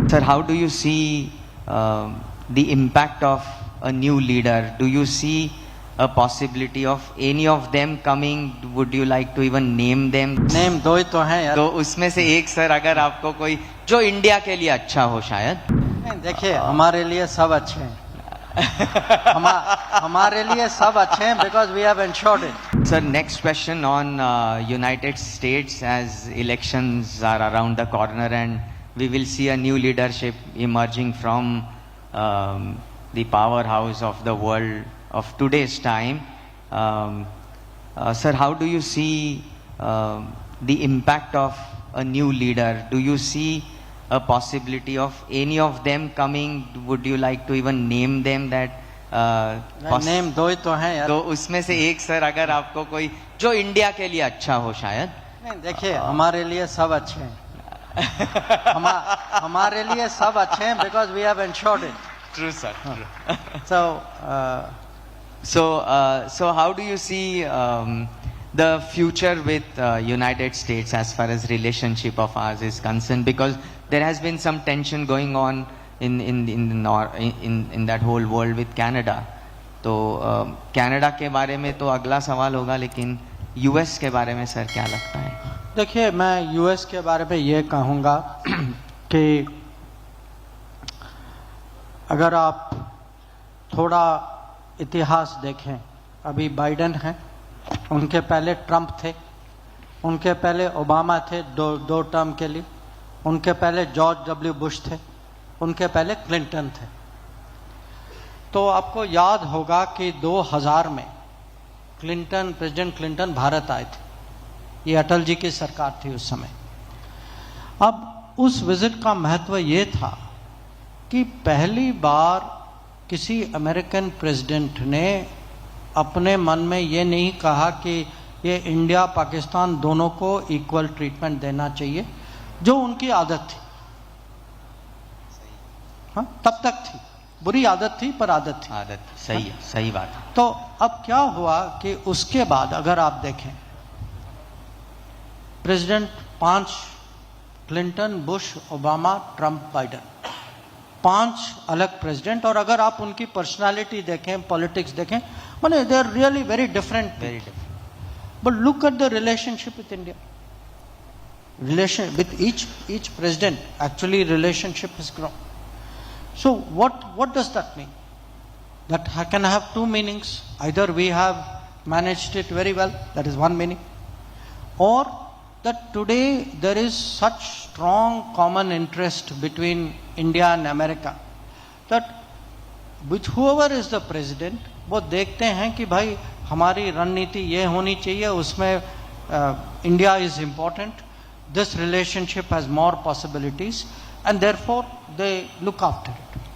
Sir, how do you see the impact of a new leader? Do you see a possibility of any of them coming? Would you like to even name them? Name दो ही तो हैं यार। तो उसमें से एक sir अगर आपको कोई जो इंडिया के लिए अच्छा हो शायद। नहीं, देखिए हमारे लिए सब अच्छे हैं। हमारे लिए सब अच्छे हैं because we have ensured it. Sir, next question on United States, as elections are around the corner and we will see a new leadership emerging from the powerhouse of the world of today's time. Sir, how do you see the impact of a new leader? Do you see a possibility of any of them coming? Would you like to even name them? That name दो ही तो हैं यार। तो उसमें से एक sir अगर आपको कोई जो इंडिया के लिए अच्छा हो शायद। नहीं, देखिए हमारे लिए सब अच्छे हैं। हमारे लिए सब अच्छे हैं because we have ensured it. True, sir. So so how do you see the future with United States as far as relationship of ours is concerned? Because there has been some tension going on in that whole world with Canada. तो Canada के बारे में तो अगला सवाल होगा, लेकिन US के बारे में सर क्या लगता है? देखिए मैं यूएस के बारे में ये कहूँगा कि अगर आप थोड़ा इतिहास देखें, अभी बाइडेन हैं, उनके पहले ट्रंप थे, उनके पहले ओबामा थे दो टर्म के लिए, उनके पहले जॉर्ज डब्ल्यू बुश थे, उनके पहले क्लिंटन थे। तो आपको याद होगा कि 2000 में प्रेसिडेंट क्लिंटन भारत आए थे। ये अटल जी की सरकार थी उस समय। अब उस विजिट का महत्व ये था कि पहली बार किसी अमेरिकन प्रेसिडेंट ने अपने मन में ये नहीं कहा कि ये इंडिया पाकिस्तान दोनों को इक्वल ट्रीटमेंट देना चाहिए, जो उनकी आदत थी। हाँ, तब तक थी, बुरी आदत थी पर आदत थी। आदत सही है, सही बात है। तो अब क्या हुआ कि उसके बाद अगर आप देखें president 5 Clinton, Bush, Obama, Trump, Biden, 5 अलग प्रेसिडेंट, और अगर आप उनकी पर्सनालिटी देखें, पॉलिटिक्स देखें, माने they are really very different. But look at the relationship with India, relation with each president, actually relationship has grown. So what does that mean? That can have two meanings. Either we have managed it very well, that is one meaning, or that today there is such strong common interest between India and America that with whoever is the president, वो देखते हैं कि भाई हमारी रणनीति ये होनी चाहिए, उसमें India is important, this relationship has more possibilities, and therefore they look after it.